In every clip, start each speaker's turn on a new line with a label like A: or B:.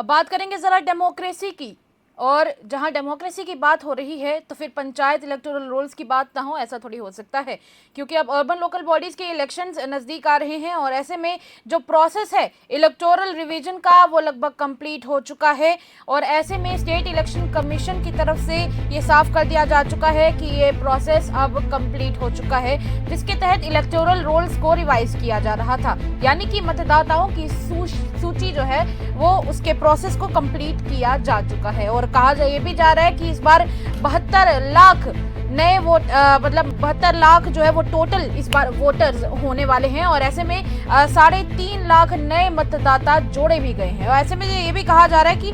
A: अब बात करेंगे जरा डेमोक्रेसी की। और जहां डेमोक्रेसी की बात हो रही है तो फिर पंचायत इलेक्टोरल रोल्स की बात ना हो, ऐसा थोड़ी हो सकता है, क्योंकि अब अर्बन लोकल बॉडीज के इलेक्शंस नजदीक आ रहे हैं और ऐसे में जो प्रोसेस है इलेक्टोरल रिवीजन का वो लगभग कंप्लीट हो चुका है। और ऐसे में स्टेट इलेक्शन कमीशन की तरफ से ये साफ कर दिया जा चुका है कि ये प्रोसेस अब कंप्लीट हो चुका है, जिसके तहत इलेक्टोरल रोल्स को रिवाइज किया जा रहा था, यानी कि मतदाताओं की सूची जो है वो उसके प्रोसेस को कंप्लीट किया जा चुका है। और कहा ये भी जा रहा है कि इस बार 72 लाख नए वोट मतलब 72 लाख जो है वो टोटल इस बार वोटर्स होने वाले हैं। और ऐसे में 3.5 लाख नए मतदाता जोड़े भी गए हैं। और ऐसे में ये भी कहा जा रहा है कि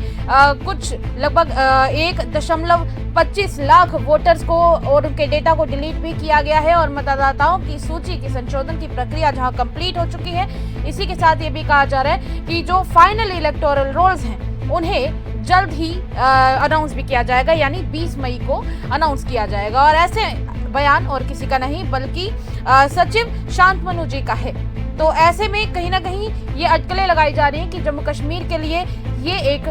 A: कुछ लगभग 1.25 लाख वोटर्स को और उनके डेटा को डिलीट भी किया गया है। और मतदाताओं की सूची की संशोधन की प्रक्रिया जहां कंप्लीट हो चुकी है, इसी के साथ ये भी कहा जा रहा है कि जो फाइनल इलेक्टोरल रोल्स हैं उन्हें जल्द ही अनाउंस भी किया जाएगा, यानी 20 मई को अनाउंस किया जाएगा। और ऐसे बयान और किसी का नहीं बल्कि सचिव शांतनु जी का है। तो ऐसे में कहीं ना कहीं ये अटकलें लगाई जा रही हैं कि जम्मू कश्मीर के लिए ये एक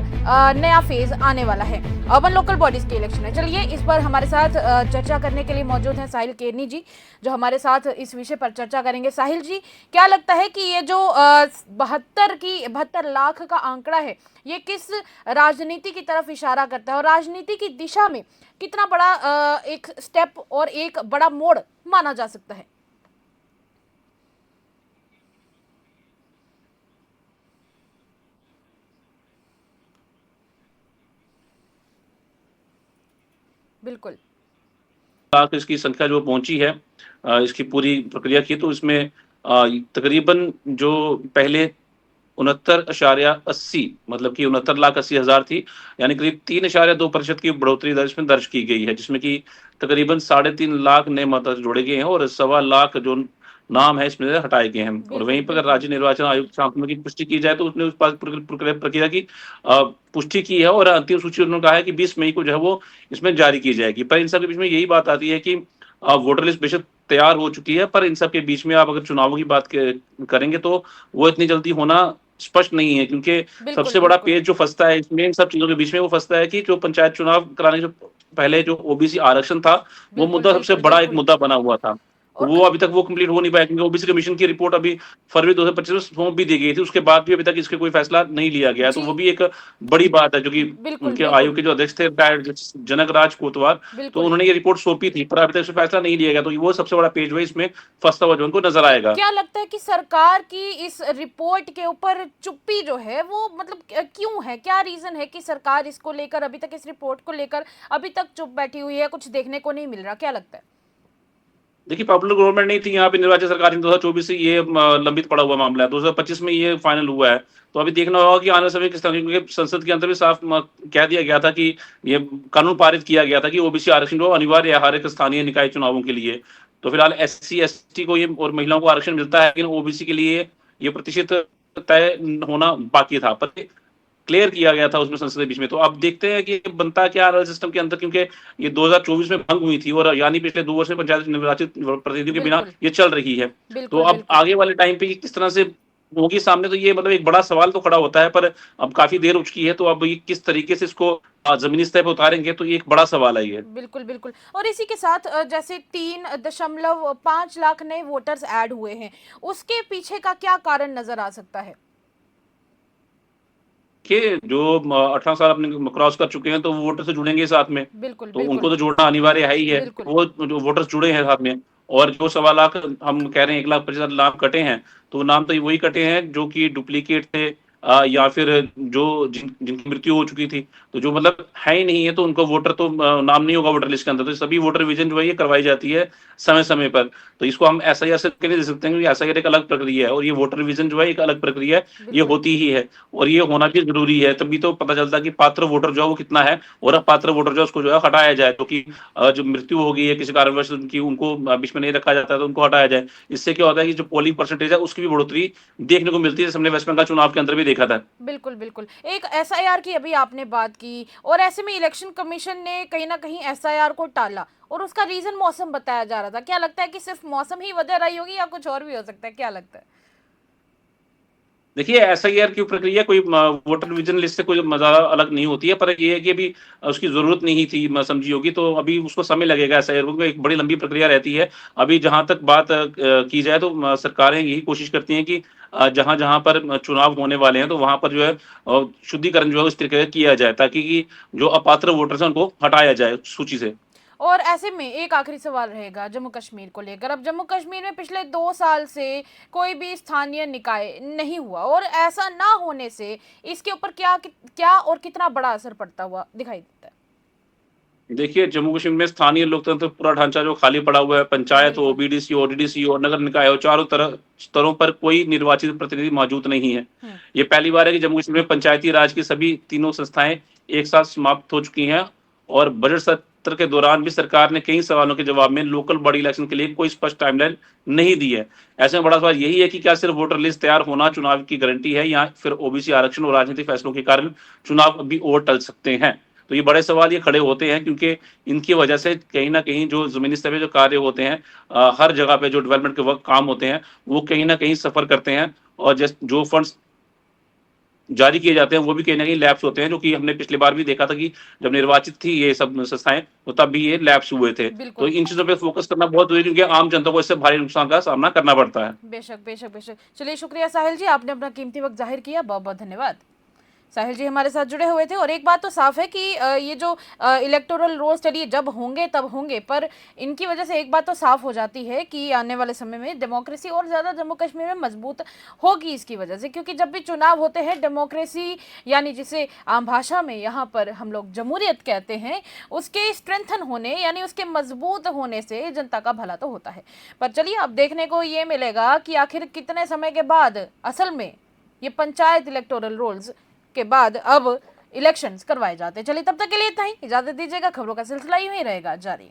A: नया फेज आने वाला है। अर्बन लोकल बॉडीज के इलेक्शन है। चलिए इस पर हमारे साथ चर्चा करने के लिए मौजूद हैं साहिल केरनी जी, जो हमारे साथ इस विषय पर चर्चा करेंगे। साहिल जी, क्या लगता है कि ये जो 72 लाख का आंकड़ा है ये किस राजनीति की तरफ इशारा करता है और राजनीति की दिशा में कितना बड़ा एक स्टेप और एक बड़ा मोड़ माना जा सकता है? बिल्कुल।
B: लाख इसकी संख्या जो पहुंची है, इसकी पूरी प्रक्रिया की, तो इसमें तकरीबन जो पहले 69.80 मतलब कि 69,80,000 थी, यानी करीब 3.2% की बढ़ोतरी दर में दर्ज की गई है, जिसमें कि तकरीबन 3.5 लाख नए मतदाता जोड़े गए हैं और 1.25 लाख जो नाम है इसमें से हटाए गए हैं। और
A: बिल्कुल
B: वहीं पर अगर
A: बिल्कुल।
B: राज्य निर्वाचन आयोग के सामने की पुष्टि की जाए तो उसने उस प्रक्रिया की पुष्टि की है और अंतिम सूची उन्होंने कहा है कि 20 मई को जो है वो इसमें जारी की जाएगी। पर इन सब के बीच में यही बात आती है कि वोटर लिस्ट बेशक तैयार हो चुकी है, पर इन सब के बीच में आप अगर चुनावों की बात करेंगे तो वो इतनी जल्दी होना स्पष्ट नहीं है, क्योंकि
A: बिल्कुल
B: सबसे बड़ा
A: बिल्कुल।
B: पेच जो फंसता है इसमें इन सब चीजों के बीच में वो फंसता है कि जो पंचायत चुनाव कराने से पहले जो ओबीसी आरक्षण था, वो
A: बिल्कुल
B: मुद्दा सबसे
A: बिल्कुल।
B: बड़ा एक
A: बिल्कुल।
B: मुद्दा बना हुआ था।
A: और
B: वो अभी तक वो कंप्लीट हो नहीं पाया, क्योंकि ओबीसी कमीशन की रिपोर्ट अभी फरवरी 2025 में सौंप भी दी गई थी, उसके बाद भी अभी तक इसके कोई फैसला नहीं लिया गया है। तो
A: जी।
B: वो भी एक बड़ी बात है, जो कि
A: बिल्कुल
B: उनके
A: बिल्कुल।
B: आयोग के जो अध्यक्ष थे रिटायर्ड जनक राज कोतवाल, तो
A: बिल्कुल।
B: उन्होंने ये रिपोर्ट सौंपी थी, पर अभी तक इसमें फैसला नहीं लिया गया। तो वो सबसे बड़ा पेज है इसमें फंसता हुआ जो उनको नजर आएगा।
A: क्या लगता है कि सरकार की इस रिपोर्ट के ऊपर चुप्पी जो है वो मतलब क्यों है? क्या रीजन है कि सरकार इसको लेकर अभी तक, इस रिपोर्ट को लेकर अभी तक चुप बैठी हुई है, कुछ देखने को नहीं मिल रहा? क्या लगता है?
B: देखिए, पॉपुलर गवर्नमेंट नहीं थी यहाँ पे, निर्वाचित सरकार इन 2024 से ये लंबित पड़ा हुआ मामला है, 2025 में ये फाइनल हुआ है। तो अभी देखना होगा कि आने वाले समय किस तरह, क्योंकि संसद के अंदर भी साफ कह दिया गया था कि ये कानून पारित किया गया था कि ओबीसी आरक्षण जो अनिवार्य है हर एक स्थानीय निकाय चुनावों के लिए। तो फिलहाल एससी एसटी को ये और महिलाओं को आरक्षण मिलता है, लेकिन ओबीसी के लिए ये प्रतिशत तय होना बाकी था, पर क्लियर किया गया था उसमें संसद के बीच में। तो अब देखते हैं कि बनता क्या रहा सिस्टम के अंदर, क्योंकि ये 2024 में भंग हुई थी और यानी पिछले 2 वर्ष में पंचायत निर्वाचित प्रतिनिधियों के बिना
A: बिल्कुल
B: ये चल रही है। तो
A: बिल्कुल।
B: अब
A: बिल्कुल
B: आगे वाले टाइम पे ये किस तरह से होगी सामने, तो ये मतलब एक बड़ा सवाल तो खड़ा होता है, पर अब काफी देर हो चुकी है, तो अब ये किस तरीके से इसको जमीनी स्तर पर उतारेंगे, तो ये एक बड़ा सवाल है ये।
A: बिल्कुल। बिल्कुल। और इसी के साथ जैसे 3.5 लाख नए वोटर्स ऐड हुए हैं, उसके पीछे का क्या कारण नजर आ सकता है?
B: कि जो 18 साल अपने क्रॉस कर चुके हैं, तो वो वोटर से जुड़ेंगे साथ में।
A: बिल्कुल
B: तो उनको
A: बिल्कुल।
B: तो जोड़ना अनिवार्य है ही है,
A: बिल्कुल
B: वो जो वोटर्स जुड़े हैं साथ में। और जो 1.25 लाख हम कह रहे हैं, 1,25,000 नाम कटे हैं, तो नाम तो वही कटे हैं जो कि डुप्लीकेट थे, या फिर जो जिनकी मृत्यु हो चुकी थी। तो जो मतलब है ही नहीं है, तो उनको वोटर तो नाम नहीं होगा वोटर लिस्ट के अंदर। तो सभी वोटर रिवीजन जो है ये करवाई जाती है समय समय पर। तो इसको हम एसआईआर से नहीं दे सकते हैं, क्योंकि एसआईआर एक अलग प्रक्रिया है और ये वोटर रिवीजन जो है एक अलग प्रक्रिया है, ये
A: बिल्कुल।
B: होती ही है। और ये होना भी ज़रूरी है, तभी तो पता चलता है कि पात्र वोटर जो है वो कितना है, और अपात्र वोटर जो है उसको जो है हटाया जाए। तो कि जो मृत्यु हो गई है किसी कारणवश उनकी, उनको बीच में नहीं रखा जाता है, तो उनको हटाया जाए। इससे क्या होता है कि जो पोलिंग परसेंटेज है उसकी भी बढ़ोतरी देखने को मिलती है, जैसे हमने वेस्ट बंगाल चुनाव के अंदर भी देखा था।
A: बिल्कुल बिल्कुल। एक एसआईआर की अभी आपने बात की और ऐसे में इलेक्शन कमीशन ने कहीं ना कहीं एसआईआर को टाला और उसका रीजन मौसम बताया जा रहा था। क्या लगता है कि सिर्फ मौसम ही वजह रही होगी या कुछ और भी हो सकता है? क्या लगता है?
B: देखिए, एसआईआर की प्रक्रिया कोई वोटर डिवीजन लिस्ट से कोई ज़्यादा अलग नहीं होती है, पर ये है कि अभी उसकी ज़रूरत नहीं थी म समझी होगी, तो अभी उसको समय लगेगा एसआईआर को, एक बड़ी लंबी प्रक्रिया रहती है। अभी जहाँ तक बात की जाए तो सरकारें यही कोशिश करती हैं कि जहाँ-जहाँ पर चुनाव होने वाले हैं, तो वहाँ पर जो है शुद्धिकरण जो है उस तरीके से किया जाए, ताकि कि जो अपात्र वोटर्स हैं, उनको हटाया जाए सूची से।
A: और ऐसे में एक आखिरी सवाल रहेगा जम्मू कश्मीर को लेकर। अब जम्मू कश्मीर में पिछले 2 साल से कोई भी स्थानीय निकाय नहीं हुआ, और ऐसा ना होने से इसके ऊपर क्या और कितना बड़ा असर पड़ता हुआ दिखाई देता है?
B: देखिए, जम्मू कश्मीर में स्थानीय लोकतंत्र पूरा ढांचा जो खाली पड़ा हुआ है, पंचायत हो,
A: बिल्कुल।
B: बीडीसी हो, डीडीसी हो, नगर निकाय हो, चारों तरह स्तरों पर कोई निर्वाचित प्रतिनिधि मौजूद नहीं है।
A: हम्म।
B: ये पहली बार है कि जम्मू कश्मीर में पंचायती राज की सभी तीनों संस्थाएँ एक साथ समाप्त हो चुकी हैं, और बजट सत्र के दौरान भी सरकार ने कई सवालों के जवाब में लोकल बॉडी इलेक्शन के लिए कोई स्पष्ट टाइमलाइन नहीं दी है। ऐसे में बड़ा सवाल यही है कि क्या सिर्फ वोटर लिस्ट तैयार होना चुनाव की गारंटी है, या फिर ओबीसी आरक्षण और राजनीतिक फैसलों के कारण चुनाव अभी और टल सकते हैं? तो ये बड़े सवाल ये खड़े होते हैं, क्योंकि इनकी वजह से कहीं न कहीं जो ज़मीनी स्तर पे जो कार्य होते हैं, हर जगह पे जो डेवलपमेंट के वर्क काम होते हैं, वो कहीं न कहीं सफ़र करते हैं, और जो फंड्स जारी किए जाते हैं, वो भी कहीं न कहीं लैप्स होते हैं, जो कि हमने पिछली बार भी देखा था कि जब निर्वाचित थी ये सब संस्थाएँ, तो तब भी ये लैप्स हुए थे। तो
A: बिल्कुल।
B: इन चीज़ों पे फ़ोकस करना बहुत ज़रूरी है, क्योंकि आम जनता को इससे भारी नुकसान का सामना करना पड़ता है।
A: बेशक बेशक बेशक। चलिए, शुक्रिया साहिल जी, आपने अपना कीमती वक्त जाहिर किया, बहुत बहुत धन्यवाद। साहिल जी हमारे साथ जुड़े हुए थे। और एक बात तो साफ है कि ये जो इलेक्टोरल रोल्स, चलिए जब होंगे तब होंगे, पर इनकी वजह से एक बात तो साफ हो जाती है कि आने वाले समय में डेमोक्रेसी और ज़्यादा जम्मू कश्मीर में मजबूत होगी इसकी वजह से, क्योंकि जब भी चुनाव होते हैं डेमोक्रेसी, यानी जिसे आम भाषा में यहाँ पर हम लोग जमहूरियत कहते हैं, उसके स्ट्रेंथन होने यानी उसके मजबूत होने से जनता का भला तो होता है। पर चलिए, अब देखने को ये मिलेगा कि आखिर कितने समय के बाद असल में ये पंचायत इलेक्टोरल रोल्स के बाद अब इलेक्शंस करवाए जाते हैं। चलिए, तब तक के लिए इतना ही, इजाजत दीजिएगा। खबरों का सिलसिला यूं ही रहेगा जारी।